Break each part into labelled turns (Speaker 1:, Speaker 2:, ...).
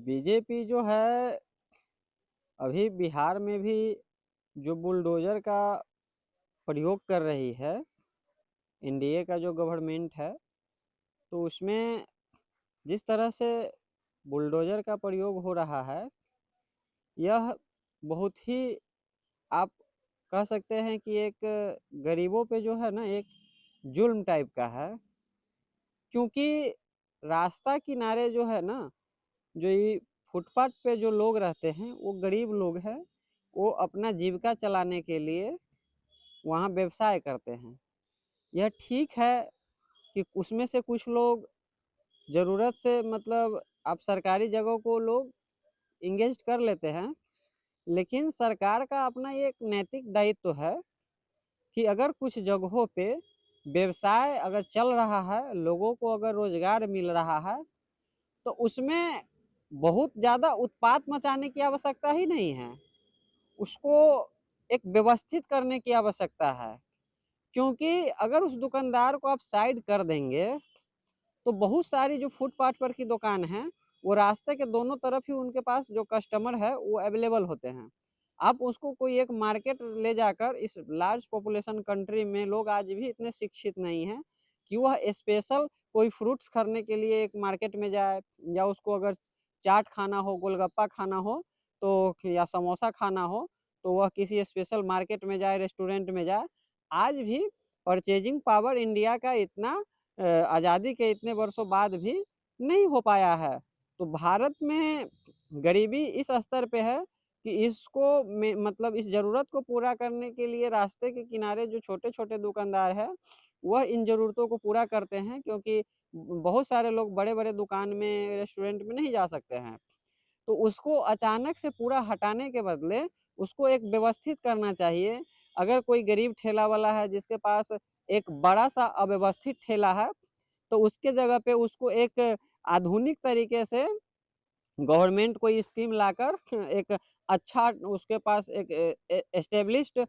Speaker 1: BJP जो है अभी बिहार में भी जो बुलडोज़र का प्रयोग कर रही है, एनडीए का जो गवर्नमेंट है, तो उसमें जिस तरह से बुलडोज़र का प्रयोग हो रहा है, यह बहुत ही आप कह सकते हैं कि एक गरीबों पे जो है ना एक जुल्म टाइप का है। क्योंकि रास्ता किनारे जो है ना, जो ये फुटपाथ पे जो लोग रहते हैं, वो गरीब लोग हैं। वो अपना जीविका चलाने के लिए वहाँ व्यवसाय करते हैं। यह ठीक है कि उसमें से कुछ लोग ज़रूरत से मतलब आप सरकारी जगहों को लोग एंगेज कर लेते हैं, लेकिन सरकार का अपना ये एक नैतिक दायित्व है कि अगर कुछ जगहों पे व्यवसाय अगर चल रहा है, लोगों को अगर रोज़गार मिल रहा है, तो उसमें बहुत ज़्यादा उत्पात मचाने की आवश्यकता ही नहीं है। उसको एक व्यवस्थित करने की आवश्यकता है। क्योंकि अगर उस दुकानदार को आप साइड कर देंगे, तो बहुत सारी जो फुटपाथ पर की दुकान है, वो रास्ते के दोनों तरफ ही उनके पास जो कस्टमर है, वो अवेलेबल होते हैं। आप उसको कोई एक मार्केट ले जाकर इस लार्ज पॉपुलेशन कंट्री में लोग आज भी इतने शिक्षित नहीं हैं कि वह स्पेशल कोई फ्रूट्स खरीदने के लिए एक मार्केट में जाए, या उसको अगर चाट खाना हो, गोलगप्पा खाना हो, तो या समोसा खाना हो, तो वह किसी स्पेशल मार्केट में जाए, रेस्टोरेंट में जाए। आज भी परचेजिंग पावर इंडिया का इतना आज़ादी के इतने वर्षों बाद भी नहीं हो पाया है। तो भारत में गरीबी इस स्तर पे है कि इसको में मतलब इस ज़रूरत को पूरा करने के लिए रास्ते के किनारे जो छोटे-छोटे दुकानदार हैं, वह इन ज़रूरतों को पूरा करते हैं, क्योंकि बहुत सारे लोग बड़े-बड़े दुकान में, रेस्टोरेंट में नहीं जा सकते हैं। तो उसको अचानक से पूरा हटाने के बदले उसको एक व्यवस्थित करना चाहिए। अगर कोई गरीब ठेला वाला है जिसके पास एक बड़ा-सा अव्यवस्थित ठेला है, तो उसके जगह पे उसको एक आधुनिक तरीके से गवर्नमेंट कोई स्कीम लाकर एक अच्छा उसके पास एक एस्टेब्लिश्ड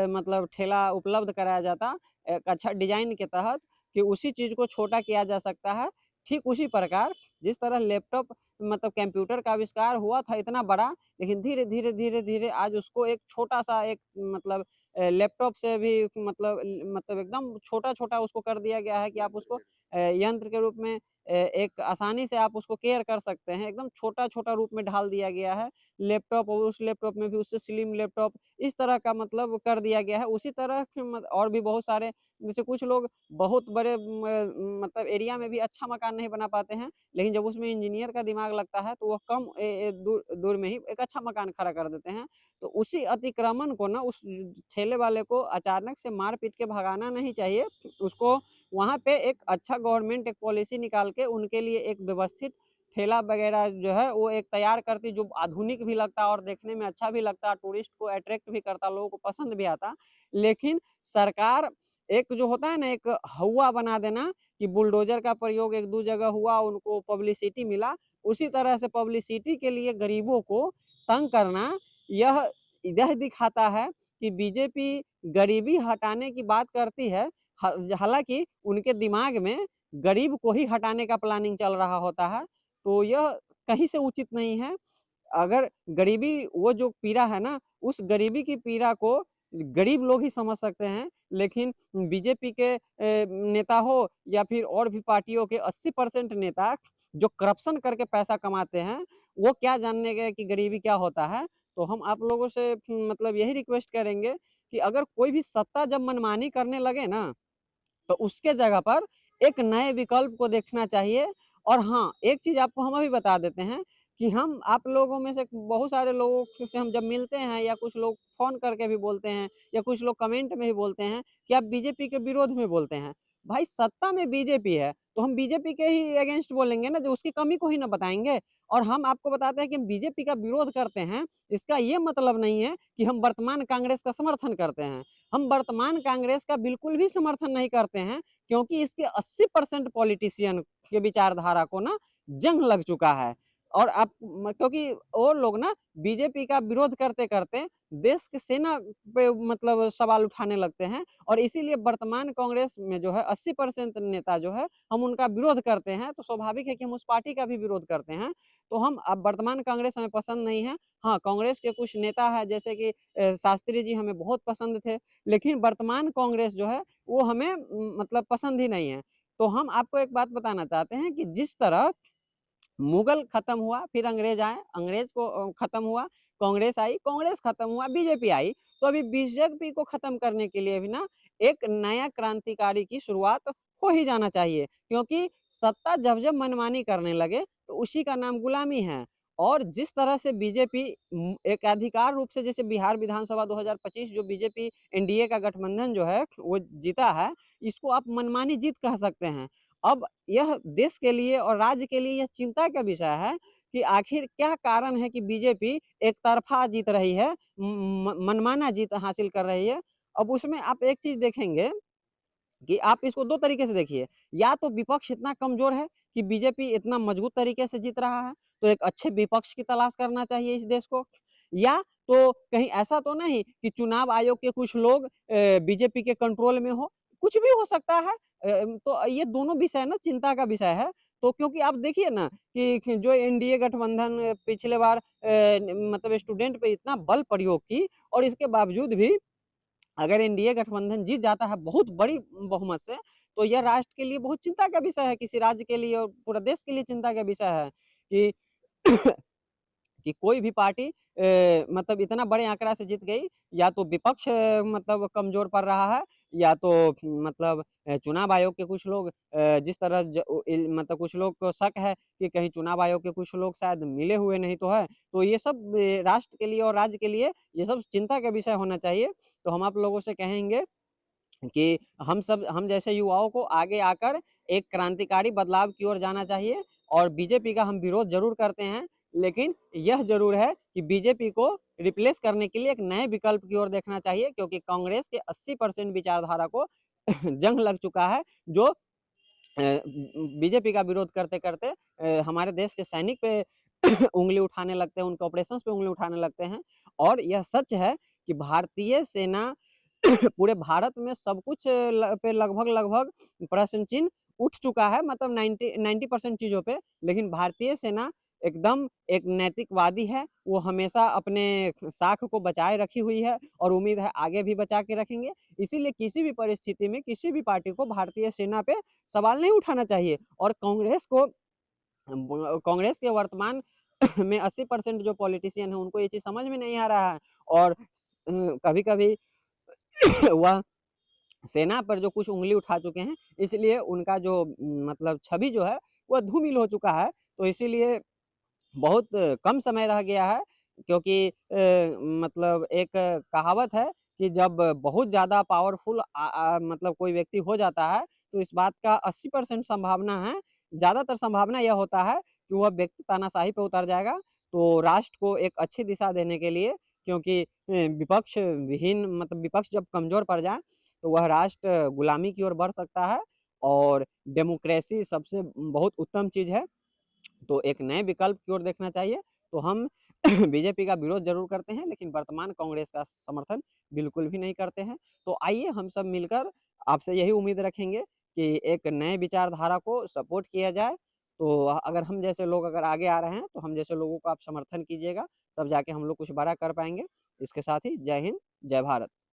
Speaker 1: मतलब ठेला उपलब्ध कराया जाता, एक अच्छा डिज़ाइन के तहत, कि उसी चीज़ को छोटा किया जा सकता है। ठीक उसी प्रकार जिस तरह लैपटॉप मतलब कंप्यूटर का आविष्कार हुआ था इतना बड़ा, लेकिन धीरे-धीरे, धीरे-धीरे आज उसको एक छोटा-सा एक मतलब लैपटॉप से भी मतलब एकदम छोटा-छोटा उसको कर दिया गया है कि आप उसको यंत्र के रूप में एक आसानी से आप उसको केयर कर सकते हैं, एकदम छोटा-छोटा रूप में ढाल दिया गया है। लैपटॉप और उस लैपटॉप में भी उससे स्लिम लैपटॉप इस तरह का मतलब कर दिया गया है। उसी तरह के और भी बहुत सारे, जैसे कुछ लोग बहुत बड़े मतलब एरिया में भी अच्छा मकान नहीं बना पाते हैं, लेकिन जब उसमें इंजीनियर का दिमाग लगता है, तो वो कम दूर दूर में ही एक अच्छा मकान खड़ा कर देते हैं। तो उसी अतिक्रमण को ना उस ठेले वाले को अचानक से मार-पीट के भगाना नहीं चाहिए। उसको वहाँ पे एक अच्छा गवर्नमेंट एक पॉलिसी निकाल के उनके लिए एक व्यवस्थित ठेला वगैरह जो है वो एक तैयार करती, जो आधुनिक भी लगता और देखने में अच्छा भी लगता, टूरिस्ट को अट्रैक्ट भी करता, लोगों को पसंद भी आता। लेकिन सरकार एक जो होता है ना एक हौवा बना देना कि बुलडोज़र का प्रयोग 1-2 जगह हुआ, उनको पब्लिसिटी मिला, उसी तरह से पब्लिसिटी के लिए गरीबों को तंग करना, यह यह दिखाता है कि बीजेपी गरीबी हटाने की बात करती है, हालाँकि उनके दिमाग में गरीब को ही हटाने का प्लानिंग चल रहा होता है, तो यह कहीं से उचित नहीं है। अगर गरीबी वो जो पीड़ा है ना, उस गरीबी की पीड़ा को गरीब लोग ही समझ सकते हैं, लेकिन बीजेपी के नेता हो या फिर और भी पार्टियों के 80% नेता जो करप्शन करके पैसा कमाते हैं, वो क्या जानने गए कि गरीबी क्या होता है। तो हम आप लोगों से मतलब यही रिक्वेस्ट करेंगे कि अगर कोई भी सत्ता जब मनमानी करने लगे ना, तो उसके जगह पर एक नए विकल्प को देखना चाहिए। और हाँ, एक चीज़ आपको हम अभी बता देते हैं कि हम आप लोगों में से बहुत सारे लोगों से हम जब मिलते हैं, या कुछ लोग फ़ोन करके भी बोलते हैं, या कुछ लोग कमेंट में भी बोलते हैं कि आप बीजेपी के विरोध में बोलते हैं। भाई सत्ता में बीजेपी है, तो हम बीजेपी के ही अगेंस्ट बोलेंगे ना, जो उसकी कमी को ही ना बताएँगे। और हम आपको बताते हैं कि हम बीजेपी का विरोध करते हैं, इसका ये मतलब नहीं है कि हम वर्तमान कांग्रेस का समर्थन करते हैं। हम वर्तमान कांग्रेस का बिल्कुल भी समर्थन नहीं करते हैं, क्योंकि इसके 80% पॉलिटिशियन के विचारधारा को ना जंग लग चुका है। और आप क्योंकि वो लोग ना बीजेपी का विरोध करते-करते देश की सेना पे मतलब सवाल उठाने लगते हैं और इसीलिए वर्तमान कांग्रेस में जो है 80% नेता जो है हम उनका विरोध करते हैं, तो स्वाभाविक है कि हम उस पार्टी का भी विरोध करते हैं। तो हम अब वर्तमान कांग्रेस हमें पसंद नहीं है। हाँ, कांग्रेस के कुछ नेता हैं जैसे कि शास्त्री जी हमें बहुत पसंद थे, लेकिन वर्तमान कांग्रेस जो है वो हमें मतलब पसंद ही नहीं है। तो हम आपको एक बात बताना चाहते हैं कि जिस तरह मुगल खत्म हुआ, फिर अंग्रेज आए, अंग्रेज को खत्म हुआ, कांग्रेस खत्म हुआ, बीजेपी आई। तो अभी बीजेपी को खत्म करने के लिए भी ना एक नया क्रांतिकारी की शुरुआत हो ही जाना चाहिए, क्योंकि सत्ता जब-जब मनमानी करने लगे, तो उसी का नाम गुलामी है। और जिस तरह से बीजेपी एक अधिकार रूप से जैसे बिहार विधानसभा 2025 जो बीजेपी एनडीए का गठबंधन जो है, वो जीता है, इसको आप मनमानी जीत कह सकते हैं। अब यह देश के लिए और राज्य के लिए यह चिंता का विषय है कि आखिर क्या कारण है कि बीजेपी एक तरफ़ा जीत रही है, मनमाना जीत हासिल कर रही है। अब उसमें आप एक चीज़ देखेंगे कि आप इसको 2 तरीके से देखिए, या तो विपक्ष इतना कमज़ोर है कि बीजेपी इतना मजबूत तरीके से जीत रहा है, तो एक अच्छे विपक्ष की तलाश करना चाहिए इस देश को। या तो कहीं ऐसा तो नहीं कि चुनाव आयोग के कुछ लोग बीजेपी के कंट्रोल में हो, कुछ भी हो सकता है। तो ये दोनों विषय ना चिंता का विषय है। तो क्योंकि आप देखिए ना कि जो एनडीए गठबंधन पिछले बार मतलब स्टूडेंट पे इतना बल प्रयोग की और इसके बावजूद भी अगर एनडीए गठबंधन जीत जाता है बहुत बड़ी बहुमत से, तो यह राष्ट्र के लिए बहुत चिंता का विषय है, किसी राज्य के लिए और पूरा देश के लिए चिंता का विषय है कि कि कोई भी पार्टी मतलब इतना बड़े आंकड़ा से जीत गई, या तो विपक्ष मतलब कमज़ोर पड़ रहा है, या तो मतलब चुनाव आयोग के कुछ लोग जिस तरह मतलब कुछ लोग को शक है कि कहीं चुनाव आयोग के कुछ लोग शायद मिले हुए नहीं तो है। तो ये सब राष्ट्र के लिए और राज्य के लिए ये सब चिंता का विषय होना चाहिए। तो हम आप लोगों से कहेंगे कि हम जैसे युवाओं को आगे आकर एक क्रांतिकारी बदलाव की ओर जाना चाहिए और बीजेपी का हम विरोध ज़रूर करते हैं, लेकिन यह ज़रूर है कि बीजेपी को रिप्लेस करने के लिए एक नए विकल्प की ओर देखना चाहिए, क्योंकि कांग्रेस के 80% विचारधारा को जंग लग चुका है, जो बीजेपी का विरोध करते-करते हमारे देश के सैनिक पे उँगली उठाने लगते हैं, उनके ऑपरेशंस पे उँगली उठाने लगते हैं। और यह सच है कि भारतीय सेना पूरे भारत में सब कुछ पे लगभग-लगभग प्रश्न चिन्ह उठ चुका है, मतलब 90% चीज़ों पे, लेकिन भारतीय सेना एकदम एक नैतिकवादी है, वो हमेशा अपने साख को बचाए रखी हुई है और उम्मीद है आगे भी बचा के रखेंगे। इसीलिए किसी भी परिस्थिति में किसी भी पार्टी को भारतीय सेना पे सवाल नहीं उठाना चाहिए और कांग्रेस के वर्तमान में 80% जो पॉलिटिशियन हैं, उनको ये चीज़ समझ में नहीं आ रहा है और कभी-कभी वह सेना पर जो कुछ उँगली उठा चुके हैं, इसलिए उनका जो मतलब छवि जो है, वह धूमिल हो चुका है। तो इसीलिए बहुत कम समय रह गया है, क्योंकि मतलब एक कहावत है कि जब बहुत ज़्यादा पावरफुल मतलब कोई व्यक्ति हो जाता है, तो इस बात का 80% संभावना है, ज़्यादातर संभावना यह होता है कि वह व्यक्ति तानाशाही पे उतर जाएगा। तो राष्ट्र को एक अच्छी दिशा देने के लिए, क्योंकि विपक्ष विहीन मतलब विपक्ष जब कमज़ोर पड़ जाए, तो वह राष्ट्र गुलामी की ओर बढ़ सकता है और डेमोक्रेसी सबसे बहुत उत्तम चीज़ है। तो एक नए विकल्प की ओर देखना चाहिए। तो हम बीजेपी का विरोध ज़रूर करते हैं, लेकिन वर्तमान कांग्रेस का समर्थन बिल्कुल भी नहीं करते हैं। तो आइए हम सब मिलकर आपसे यही उम्मीद रखेंगे कि एक नए विचारधारा को सपोर्ट किया जाए। तो अगर हम जैसे लोग अगर आगे आ रहे हैं, तो हम जैसे लोगों को आप समर्थन कीजिएगा, तब जाके हम लोग कुछ बड़ा कर पाएँगे। इसके साथ ही जय हिंद, जय भारत।